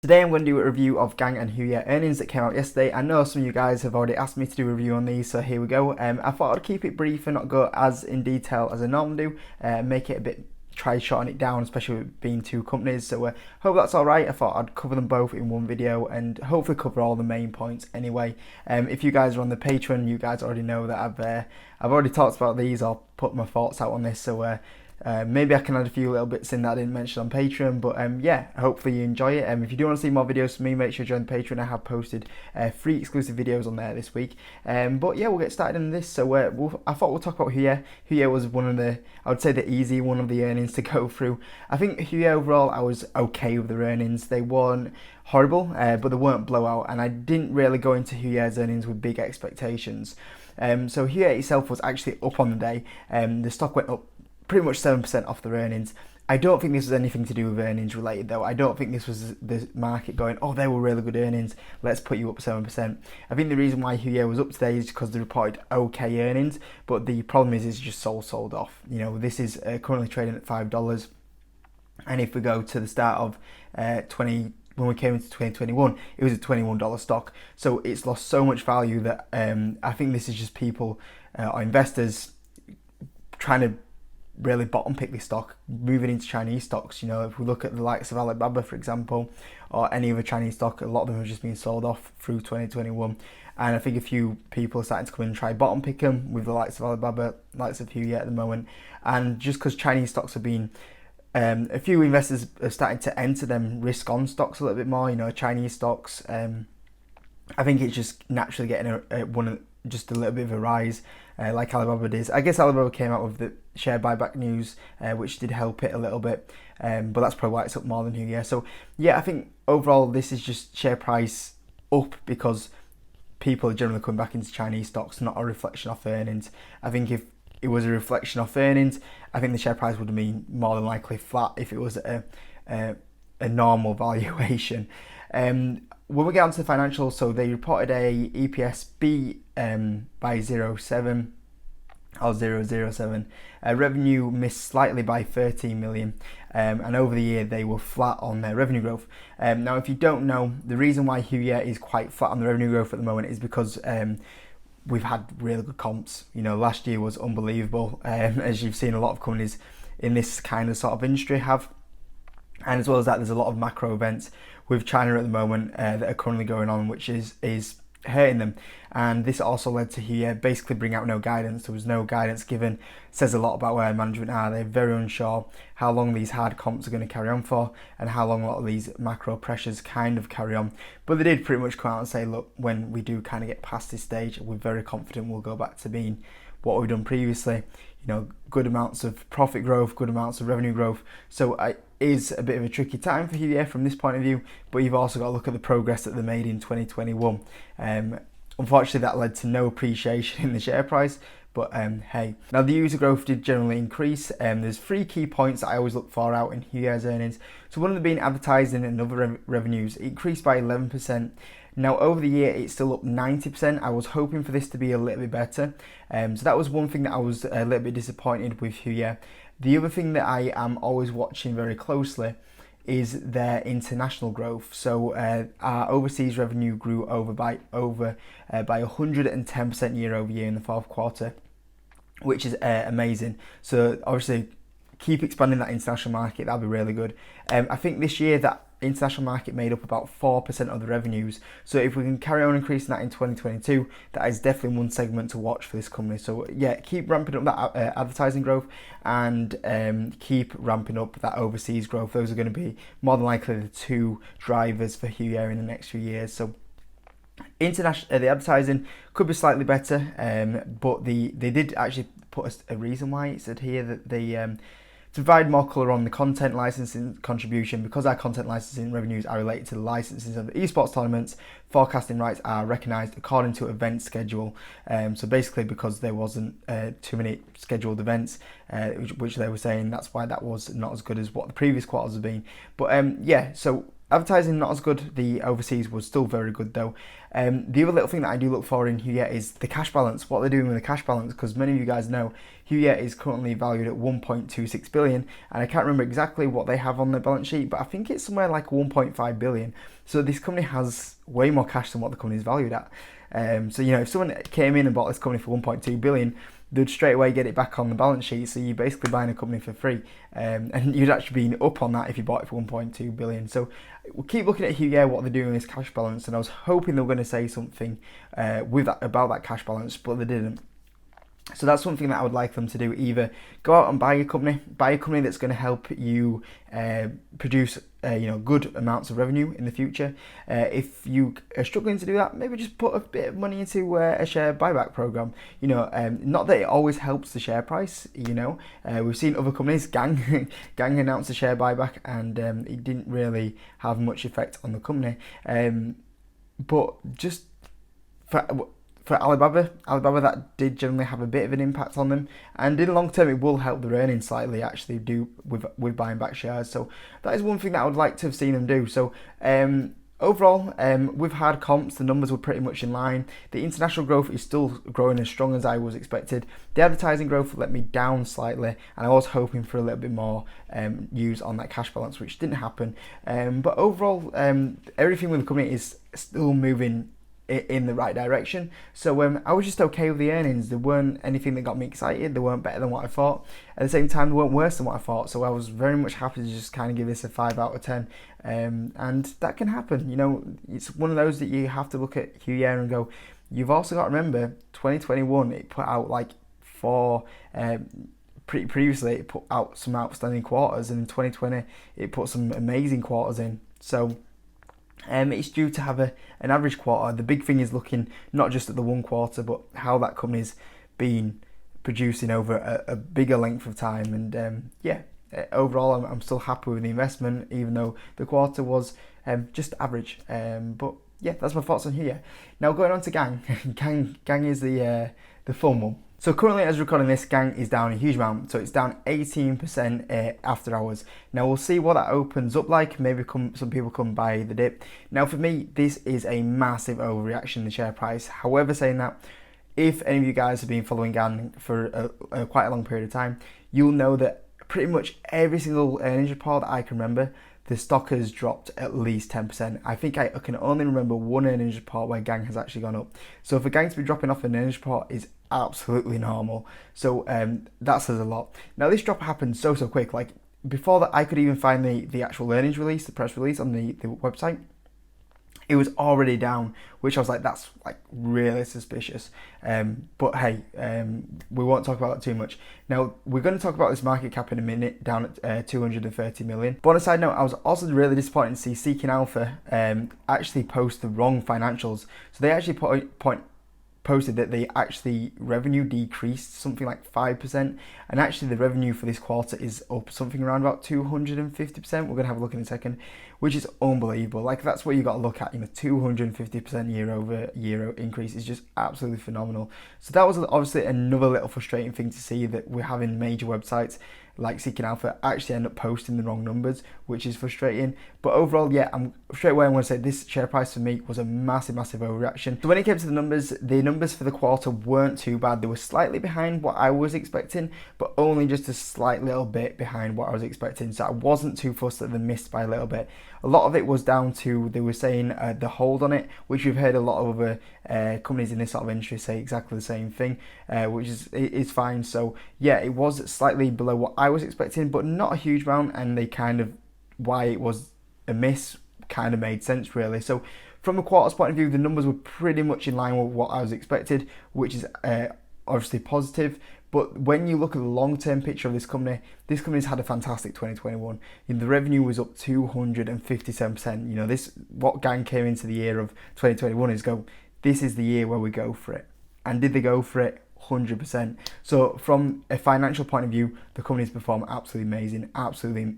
Today I'm going to do a review of GAN and HUYA earnings that came out yesterday. I know some of you guys have already asked me to do a review on these, so here we go. I thought I'd keep it brief and not go as in detail as I normally do, make it a bit, try shorten it down, especially with being two companies, so hope that's alright. I thought I'd cover them both in one video and hopefully cover all the main points anyway. If you guys are on the Patreon, you guys already know that I've already talked about these or put my thoughts out on this, so maybe I can add a few little bits in that I didn't mention on Patreon, but yeah, hopefully you enjoy it. If you do want to see more videos from me, make sure you join the Patreon. I have posted 3 exclusive videos on there this week. But yeah, we'll get started in this. So I thought we'll talk about HUYA. HUYA was one of the, I would say the easy one of the earnings to go through. I think HUYA overall, I was okay with their earnings. They weren't horrible, but they weren't blowout, and I didn't really go into HUYA's earnings with big expectations. So HUYA itself was actually up on the day. The stock went up pretty much 7% off their earnings. I don't think this was anything to do with earnings related though. I don't think this was the market going, oh, they were really good earnings, let's put you up 7%. I think the reason why HUYA was up today is because they reported okay earnings, but the problem is it's just sold off. You know, this is currently trading at $5, and if we go to the start of when we came into 2021, it was a $21 stock. So it's lost so much value that I think this is just people or investors trying to really bottom pick this stock, moving into Chinese stocks. You know, if we look at the likes of Alibaba, for example, or any other Chinese stock, a lot of them have just been sold off through 2021. And I think a few people are starting to come in and try bottom pick them with the likes of Alibaba, likes of HUYA at the moment. And just because Chinese stocks have been, a few investors are starting to enter them risk on stocks a little bit more, you know, Chinese stocks. I think it's just naturally getting just a little bit of a rise, like Alibaba did. I guess Alibaba came out with the share buyback news, which did help it a little bit, but that's probably why it's up more than HUYA. So yeah, I think overall this is just share price up because people are generally coming back into Chinese stocks, not a reflection of earnings. I think if it was a reflection of earnings, I think the share price would have been more than likely flat if it was a normal valuation. When we get onto the financials, so they reported a EPS beat by 0.07 or 0.07. Revenue missed slightly by 13 million, and over the year they were flat on their revenue growth. Now, if you don't know, the reason why HUYA is quite flat on the revenue growth at the moment is because we've had really good comps. You know, last year was unbelievable, as you've seen a lot of companies in this kind of sort of industry have. And as well as that, there's a lot of macro events with China at the moment that are currently going on, which is hurting them. And this also led to HUYA basically bring out no guidance. There was no guidance given. It says a lot about where management are. They're very unsure how long these hard comps are going to carry on for and how long a lot of these macro pressures kind of carry on. But they did pretty much come out and say, look, when we do kind of get past this stage, we're very confident we'll go back to being what we've done previously. You know, good amounts of profit growth, good amounts of revenue growth. So it is a bit of a tricky time for HUYA from this point of view, but you've also got to look at the progress that they made in 2021. Unfortunately, that led to no appreciation in the share price, but hey. Now, the user growth did generally increase. There's 3 key points that I always look for out in HUYA's earnings. So one of them being advertising and other revenues. It increased by 11%. Now, over the year, it's still up 90%. I was hoping for this to be a little bit better. So that was one thing that I was a little bit disappointed with HUYA. The other thing that I am always watching very closely is their international growth. So our overseas revenue grew by 110% year over year in the 4th quarter, which is amazing. So obviously, keep expanding that international market. That'll be really good. I think this year that international market made up about 4% of the revenues. So if we can carry on increasing that in 2022, that is definitely one segment to watch for this company. So yeah, keep ramping up that advertising growth and keep ramping up that overseas growth. Those are going to be more than likely the 2 drivers for HUYA in the next few years. So international, the advertising could be slightly better, but they did actually put a reason why. It said here that they to provide more colour on the content licensing contribution, because our content licensing revenues are related to the licensing of the esports tournaments, forecasting rights are recognised according to event schedule. So basically, because there wasn't too many scheduled events, which they were saying, that's why that was not as good as what the previous quarters have been. But yeah, so Advertising not as good. The overseas was still very good though. The other little thing that I do look for in Huya is the cash balance, what they're doing with the cash balance, because many of you guys know Huya is currently valued at 1.26 billion, and I can't remember exactly what they have on their balance sheet, but I think it's somewhere like 1.5 billion. So this company has way more cash than what the company is valued at. So if someone came in and bought this company for 1.2 billion, they'd straight away get it back on the balance sheet. So you're basically buying a company for free, and you'd actually be up on that if you bought it for 1.2 billion. So we'll keep looking at Huya, what they're doing with this cash balance, and I was hoping they were going to say something about that cash balance, but they didn't. So that's something that I would like them to do. Either go out and buy a company that's going to help you produce good amounts of revenue in the future. If you are struggling to do that, maybe just put a bit of money into a share buyback program. Not that it always helps the share price. We've seen other companies, GAN announced a share buyback, and it didn't really have much effect on the company. But just for Alibaba, that did generally have a bit of an impact on them, and in the long term it will help their earnings slightly actually do with buying back shares. So that is one thing that I would like to have seen them do. So overall, with hard comps, the numbers were pretty much in line. The international growth is still growing as strong as I was expected. The advertising growth let me down slightly, and I was hoping for a little bit more use on that cash balance, which didn't happen. But overall, everything with the company is still moving in the right direction. So I was just okay with the earnings. There weren't anything that got me excited. They weren't better than what I thought. At the same time, they weren't worse than what I thought. So I was very much happy to just kind of give this a 5 out of 10. And that can happen. It's one of those that you have to look at Huya and go, you've also got to remember 2021, it put out like previously it put out some outstanding quarters, and in 2020 it put some amazing quarters in. So it's due to have an average quarter. The big thing is looking not just at the one quarter, but how that company's been producing over a bigger length of time. And overall, I'm still happy with the investment, even though the quarter was just average. But yeah, that's my thoughts on here. Now going on to GAN. GAN is the fun one. So currently, as we're recording this, GAN is down a huge amount. So it's down 18% after hours. Now we'll see what that opens up like. Maybe some people come buy the dip. Now for me, this is a massive overreaction in the share price. However, saying that, if any of you guys have been following GAN for quite a long period of time, you'll know that pretty much every single earnings report that I can remember, the stock has dropped at least 10%. I think I can only remember one earnings report where GAN has actually gone up. So for GAN to be dropping off an earnings report is absolutely normal. So that says a lot. Now this drop happened so quick. Like before that I could even find the actual earnings release, the press release on the website, it was already down, which I was like, that's like really suspicious. But hey, we won't talk about that too much. Now we're going to talk about this market cap in a minute, down at 230 million. But on a side note, I was also really disappointed to see Seeking Alpha actually post the wrong financials. So they actually posted that they actually revenue decreased something like 5%, and actually the revenue for this quarter is up something around about 250%. We're gonna have a look in a second, which is unbelievable. Like that's what you got to look at. 250% year-over-year increase is just absolutely phenomenal. So that was obviously another little frustrating thing to see, that we're having major websites like Seeking Alpha actually end up posting the wrong numbers, which is frustrating. But overall, yeah, straight away I'm going to say this share price for me was a massive overreaction. So when it came to the numbers for the quarter weren't too bad. They were slightly behind what I was expecting, but only just a slight little bit behind what I was expecting. So I wasn't too fussed that they missed by a little bit. A lot of it was down to, they were saying the hold on it, which we've heard a lot of other companies in this sort of industry say exactly the same thing, which is fine. So yeah, it was slightly below what I was expecting, but not a huge amount, and they kind of, why it was a miss kind of made sense really. So from a quarter's point of view, the numbers were pretty much in line with what I was expected, which is obviously positive. But when you look at the long-term picture of this company's had a fantastic 2021. The revenue was up 257%. This, what GAN came into the year of 2021 is this is the year where we go for it. And did they go for it? 100%. So from a financial point of view, the company's performed absolutely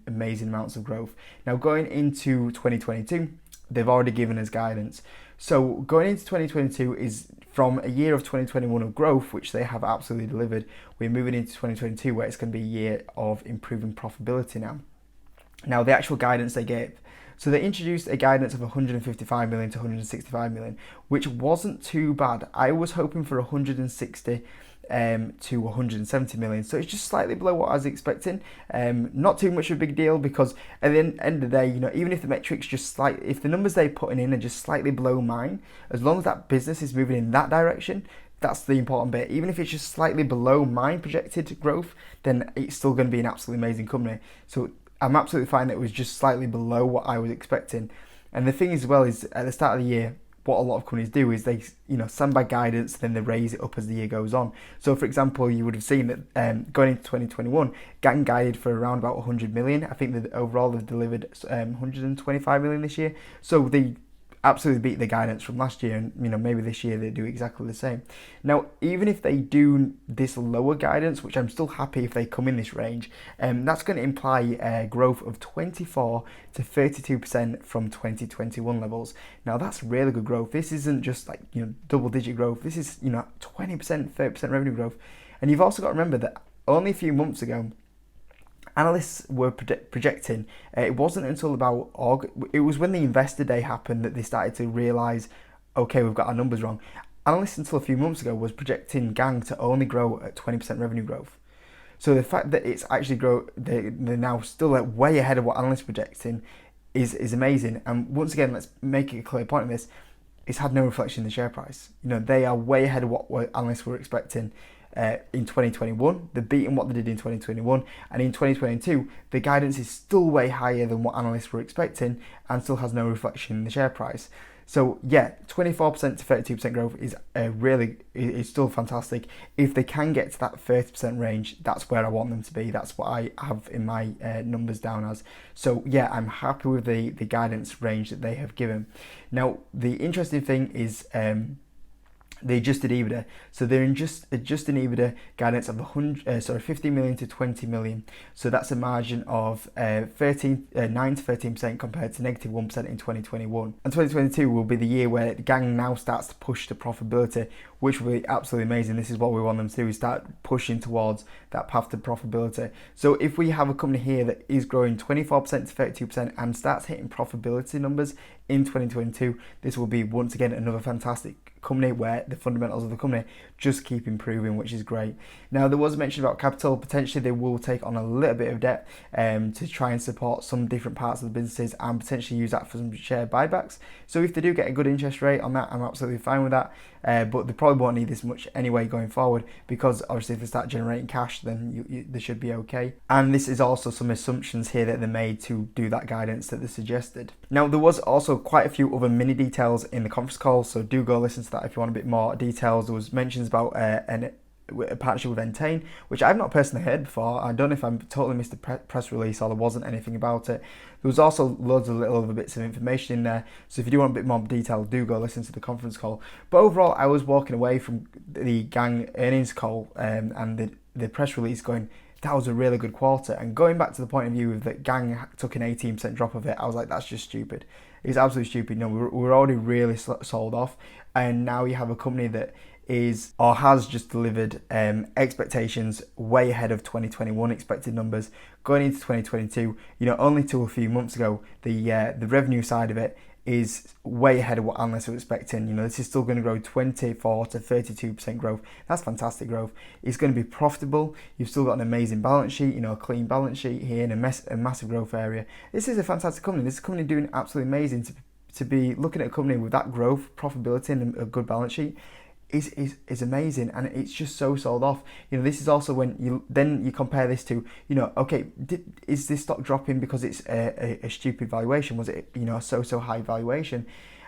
amazing amounts of growth. Now going into 2022, they've already given us guidance. So going into 2022 is from a year of 2021 of growth, which they have absolutely delivered. We're moving into 2022 where it's going to be a year of improving profitability now. Now, the actual guidance they gave. So they introduced a guidance of 155 million to 165 million, which wasn't too bad. I was hoping for 160 to 170 million, so it's just slightly below what I was expecting. Not too much of a big deal, because at the end of the day, even if the metrics just slightly, if the numbers they're putting in are just slightly below mine, as long as that business is moving in that direction, that's the important bit. Even if it's just slightly below my projected growth, then it's still going to be an absolutely amazing company. So I'm absolutely fine that it was just slightly below what I was expecting. And the thing as well is, at the start of the year, what a lot of companies do is they, sandbag guidance, then they raise it up as the year goes on. So, for example, you would have seen that going into 2021, GAN guided for around about 100 million. I think that overall they've delivered 125 million this year. So they absolutely beat the guidance from last year, and maybe this year they do exactly the same. Now, even if they do this lower guidance, which I'm still happy if they come in this range, that's going to imply a growth of 24 to 32% from 2021 levels. Now, that's really good growth. This isn't just like double digit growth. This is 20%, 30% revenue growth. And you've also got to remember that only a few months ago, analysts were projecting, it wasn't until about August, it was when the investor day happened that they started to realise, okay, we've got our numbers wrong. Analysts until a few months ago was projecting GAN to only grow at 20% revenue growth. So the fact that it's actually they're now still way ahead of what analysts were projecting is amazing. And once again, let's make a clear point of this, it's had no reflection in the share price. They are way ahead of what analysts were expecting. In 2021, they're beating what they did in 2021, and in 2022, the guidance is still way higher than what analysts were expecting, and still has no reflection in the share price. So yeah, 24% to 32% growth is is still fantastic. If they can get to that 30% range, that's where I want them to be. That's what I have in my numbers down as. So yeah, I'm happy with the guidance range that they have given. Now, the interesting thing is the adjusted EBITDA. So they're in just adjusted EBITDA guidance of 50 million to 20 million. So that's a margin of 9 to 13% compared to negative 1% in 2021. And 2022 will be the year where the GAN now starts to push to profitability, which will be absolutely amazing. This is what we want them to do, is start pushing towards that path to profitability. So if we have a company here that is growing 24% to 32% and starts hitting profitability numbers in 2022, this will be once again another fantastic company where the fundamentals of the company just keep improving, which is great. Now, there was a mention about capital. Potentially they will take on a little bit of debt to try and support some different parts of the businesses and potentially use that for some share buybacks. So if they do get a good interest rate on that, I'm absolutely fine with that. But they probably won't need this much anyway going forward, because obviously if they start generating cash, then they should be okay. And this is also some assumptions here that they made to do that guidance that they suggested. Now, there was also quite a few other mini details in the conference call, so do go listen to that if you want a bit more details. There was mentions about a partnership with Entain, which I've not personally heard before. I don't know if I totally missed the press release or there wasn't anything about it. There was also loads of little other bits of information in there, so if you do want a bit more detail, do go listen to the conference call. But overall, I was walking away from the GAN earnings call and the press release going, that was a really good quarter. And going back to the point of view that GAN took an 18% drop of it, I was like, that's just stupid. It's absolutely stupid. No, we're already really sold off, and now you have a company that is or has just delivered expectations way ahead of 2021 expected numbers going into 2022. Only till a few months ago, the revenue side of it is way ahead of what analysts were expecting. This is still going to grow 24 to 32% growth. That's fantastic growth. It's going to be profitable. You've still got an amazing balance sheet, a clean balance sheet here in a massive growth area. This is a fantastic company. This is a company doing absolutely amazing. To be looking at a company with that growth, profitability, and a good balance sheet is amazing, and it's just so sold off. This is also when you compare this to, okay, is this stock dropping because it's a stupid valuation? Was it a so high valuation?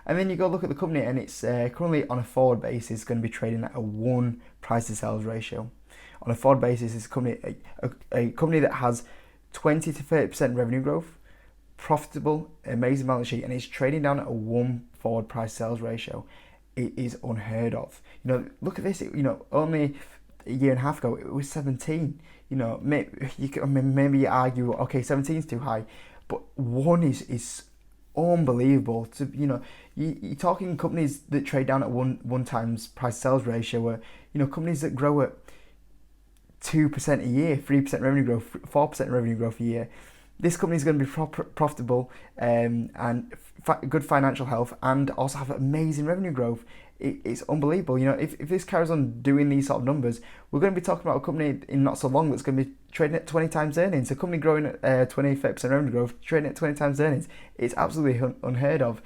And then you go look at the company, and it's currently on a forward basis going to be trading at a 1 price to sales ratio. On a forward basis, it's a company that has 20 to 30% revenue growth, profitable, amazing balance sheet, and it's trading down at a 1 forward price sales ratio. It is unheard of. Look at this. Only a year and a half ago, it was 17. Maybe you argue, okay, 17 is too high, but 1 is unbelievable. You're talking companies that trade down at one times price sales ratio, where companies that grow at 2% a year, 3% revenue growth, 4% revenue growth a year. this company is going to be profitable and good financial health, and also have amazing revenue growth. It's unbelievable. If this carries on doing these sort of numbers, we're going to be talking about a company in not so long that's going to be trading at 20 times earnings. A company growing at 25% revenue growth, trading at 20 times earnings. It's absolutely unheard of.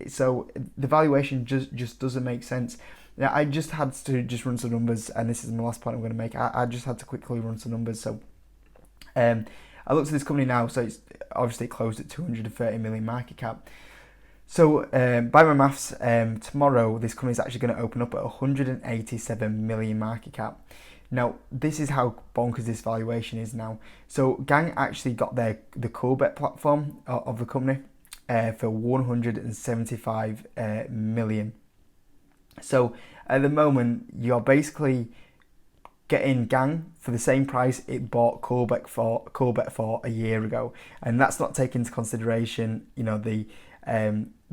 So the valuation just doesn't make sense. Now, I just had to run some numbers, and this is my last point I'm going to make. I just had to quickly run some numbers. So I looked at this company now, so it's obviously closed at 230 million market cap. So by my maths, tomorrow this company is actually going to open up at 187 million market cap. Now, this is how bonkers this valuation is now. So Gang actually got the Coolbet platform of the company for 175 million. So at the moment, you're basically getting Gang for the same price it bought Coolbet for a year ago, and that's not taking into consideration,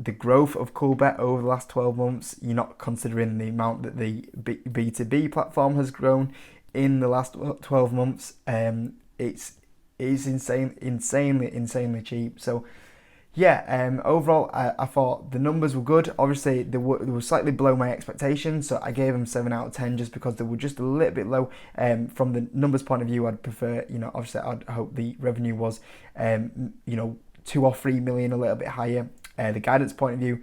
the growth of Coolbet over the last 12 months. You're not considering the amount that the B2B platform has grown in the last 12 months. It's insanely cheap. So yeah, overall, I thought the numbers were good. Obviously, they were slightly below my expectations, so I gave them 7 out of 10 just because they were just a little bit low. From the numbers point of view, I'd prefer, obviously, I'd hope the revenue was, 2 or 3 million, a little bit higher. The guidance point of view,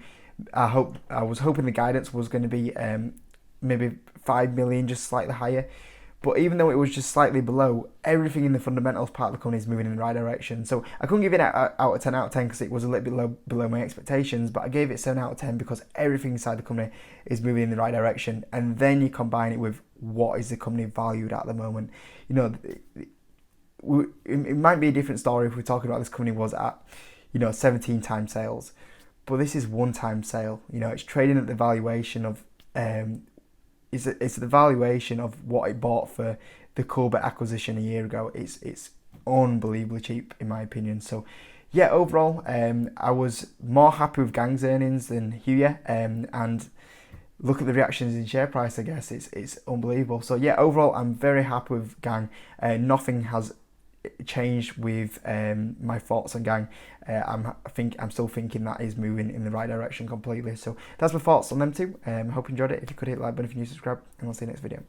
I was hoping the guidance was going to be maybe 5 million, just slightly higher. But even though it was just slightly below, everything in the fundamentals part of the company is moving in the right direction. So I couldn't give it out of 10 because it was a little bit below my expectations, but I gave it 7 out of 10 because everything inside the company is moving in the right direction. And then you combine it with what is the company valued at the moment. It might be a different story if we're talking about this company was at 17 times sales, but this is 1 time sale. It's trading at the valuation of it's the valuation of what it bought for the Coolbet acquisition a year ago. It's unbelievably cheap in my opinion. So yeah, overall, I was more happy with Gang's earnings than Huya, and look at the reactions in share price. I guess it's unbelievable. So yeah, overall, I'm very happy with Gang. Nothing has changed with my thoughts on Gang. I'm still thinking that is moving in the right direction completely. So that's my thoughts on them too. I hope you enjoyed it. If you could hit the like button, if you're new, subscribe, and I'll see you next video.